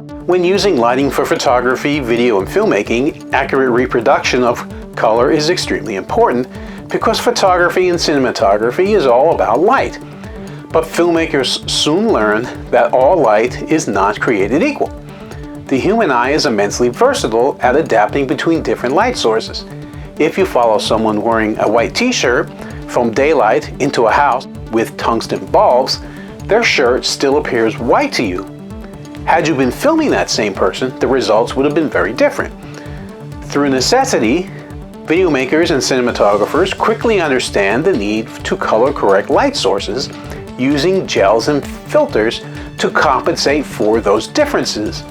When using lighting for photography, video, and filmmaking, accurate reproduction of color is extremely important because photography and cinematography is all about light. But filmmakers soon learn that all light is not created equal. The human eye is immensely versatile at adapting between different light sources. If you follow someone wearing a white t-shirt from daylight into a house with tungsten bulbs, their shirt still appears white to you. Had you been filming that same person, the results would have been very different. Through necessity, video makers and cinematographers quickly understand the need to color correct light sources using gels and filters to compensate for those differences,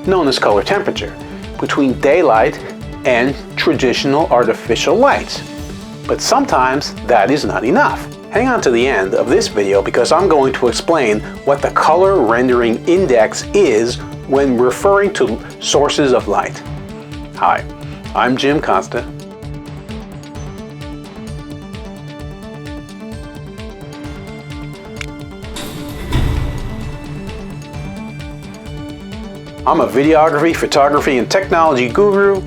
known as color temperature, between daylight and traditional artificial lights. But sometimes that is not enough. Hang on to the end of this video because I'm going to explain what the color rendering index is when referring to sources of light. Hi, I'm Jim Costa. I'm a videography, photography, and technology guru,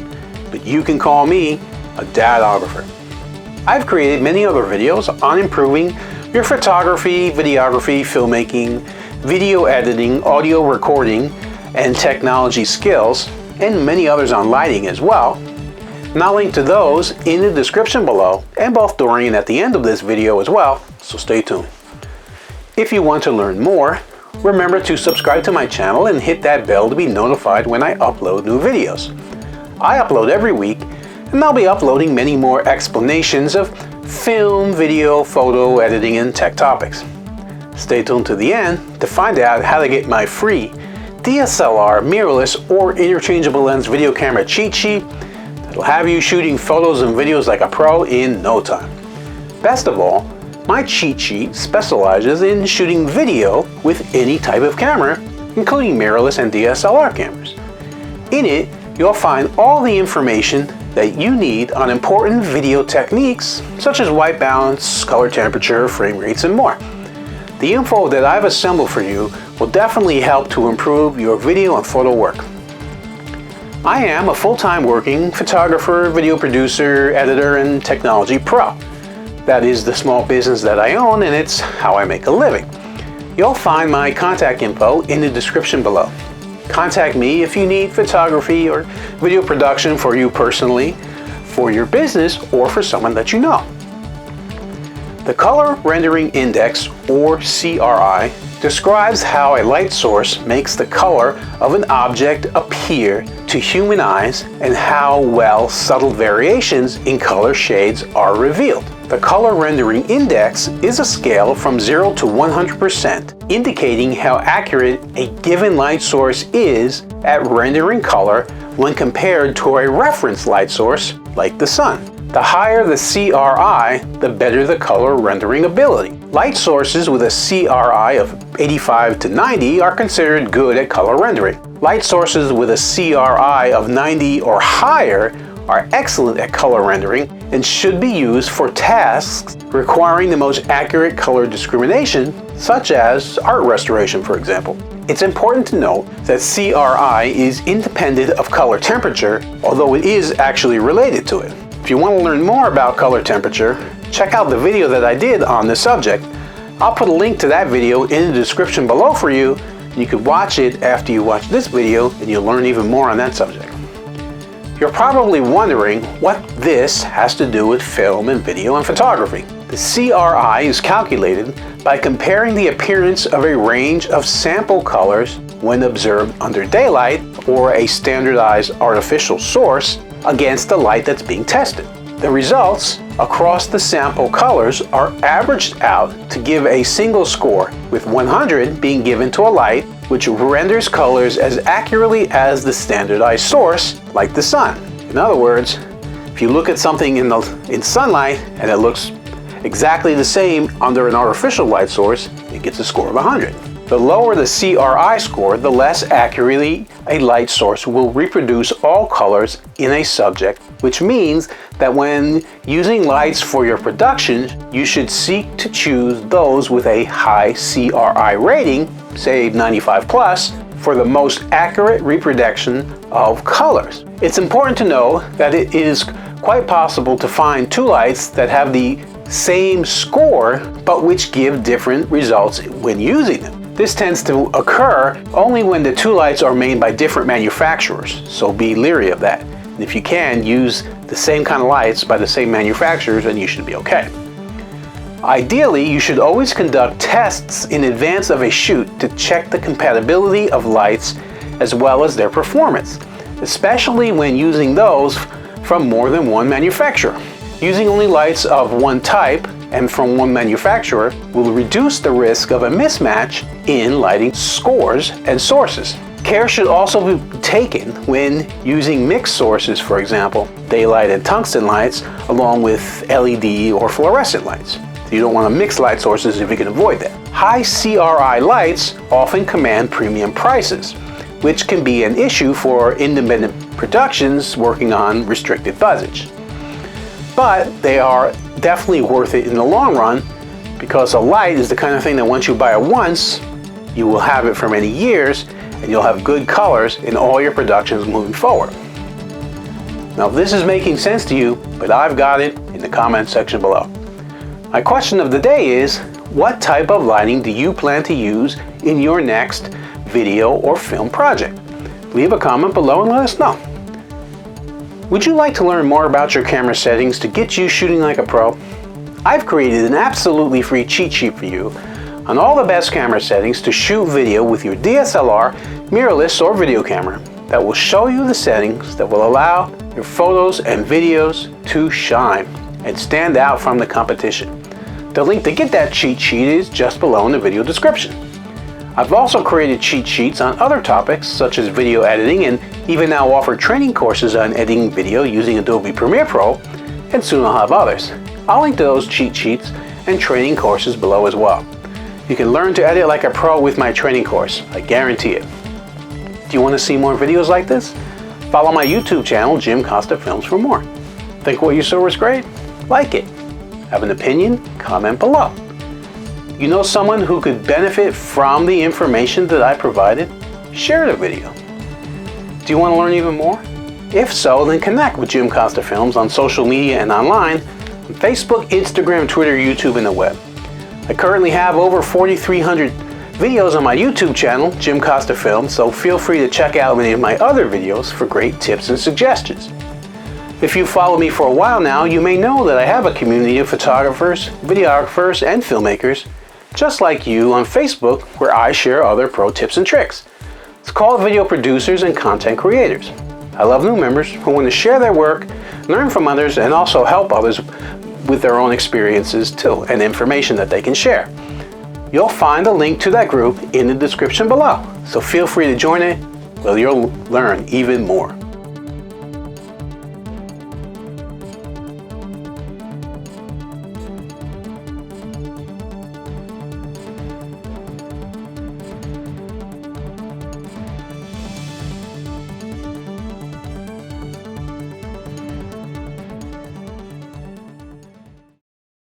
but you can call me a dadographer. I've created many other videos on improving your photography, videography, filmmaking, video editing, audio recording, and technology skills, and many others on lighting as well. And I'll link to those in the description below, and both during and at the end of this video as well, so stay tuned. If you want to learn more, remember to subscribe to my channel and hit that bell to be notified when I upload new videos. I upload every week, and I'll be uploading many more explanations of film, video, photo, editing, and tech topics. Stay tuned to the end to find out how to get my free DSLR, mirrorless, or interchangeable lens video camera cheat sheet that'll have you shooting photos and videos like a pro in no time. Best of all, my cheat sheet specializes in shooting video with any type of camera, including mirrorless and DSLR cameras. In it, you'll find all the information that you need on important video techniques such as white balance, color temperature, frame rates, and more. The info that I've assembled for you will definitely help to improve your video and photo work. I am a full-time working photographer, video producer, editor, and technology pro. That is the small business that I own, and it's how I make a living. You'll find my contact info in the description below. Contact me if you need photography or video production for you personally, for your business, or for someone that you know. The Color Rendering Index, or CRI, describes how a light source makes the color of an object appear to human eyes and how well subtle variations in color shades are revealed. The Color Rendering Index is a scale from 0 to 100%, indicating how accurate a given light source is at rendering color when compared to a reference light source like the sun. The higher the CRI, the better the color rendering ability. Light sources with a CRI of 85 to 90 are considered good at color rendering. Light sources with a CRI of 90 or higher are excellent at color rendering and should be used for tasks requiring the most accurate color discrimination, such as art restoration, for example. It's important to note that CRI is independent of color temperature, although it is actually related to it. If you want to learn more about color temperature, check out the video that I did on this subject. I'll put a link to that video in the description below for you. You can watch it after you watch this video and you'll learn even more on that subject. You're probably wondering what this has to do with film and video and photography. The CRI is calculated by comparing the appearance of a range of sample colors when observed under daylight or a standardized artificial source against the light that's being tested. The results across the sample colors are averaged out to give a single score, with 100 being given to a light which renders colors as accurately as the standardized source, like the sun. In other words, if you look at something in sunlight and it looks exactly the same under an artificial light source, it gets a score of 100. The lower the CRI score, the less accurately a light source will reproduce all colors in a subject, which means that when using lights for your production, you should seek to choose those with a high CRI rating, say 95 plus, for the most accurate reproduction of colors. It's important to know that it is quite possible to find two lights that have the same score but which give different results when using them. This tends to occur only when the two lights are made by different manufacturers, so be leery of that. And if you can, use the same kind of lights by the same manufacturers and you should be okay. Ideally, you should always conduct tests in advance of a shoot to check the compatibility of lights as well as their performance, especially when using those from more than one manufacturer. Using only lights of one type and from one manufacturer will reduce the risk of a mismatch in lighting scores and sources. Care should also be taken when using mixed sources, for example, daylight and tungsten lights, along with LED or fluorescent lights. You don't want to mix light sources if you can avoid that. High CRI lights often command premium prices, which can be an issue for independent productions working on restricted budgets. But they are definitely worth it in the long run, because a light is the kind of thing that once you buy it once, you will have it for many years and you'll have good colors in all your productions moving forward. Now, if this is making sense to you, but I've got it in the comment section below. My question of the day is, what type of lighting do you plan to use in your next video or film project? Leave a comment below and let us know. Would you like to learn more about your camera settings to get you shooting like a pro? I've created an absolutely free cheat sheet for you on all the best camera settings to shoot video with your DSLR, mirrorless, or video camera that will show you the settings that will allow your photos and videos to shine and stand out from the competition. The link to get that cheat sheet is just below in the video description. I've also created cheat sheets on other topics such as video editing, and even now offer training courses on editing video using Adobe Premiere Pro, and soon I'll have others. I'll link to those cheat sheets and training courses below as well. You can learn to edit like a pro with my training course, I guarantee it. Do you want to see more videos like this? Follow my YouTube channel, Jim Costa Films, for more. Think what you saw was great? Like it. Have an opinion? Comment below. You know someone who could benefit from the information that I provided? Share the video. Do you want to learn even more? If so, then connect with Jim Costa Films on social media and online, on Facebook, Instagram, Twitter, YouTube, and the web. I currently have over 4,300 videos on my YouTube channel, Jim Costa Films, so feel free to check out many of my other videos for great tips and suggestions. If you follow me for a while now, you may know that I have a community of photographers, videographers, and filmmakers just like you on Facebook, where I share other pro tips and tricks. It's called Video Producers and Content Creators. I love new members who want to share their work, learn from others, and also help others with their own experiences too, and information that they can share. You'll find a link to that group in the description below, so feel free to join it where you'll learn even more.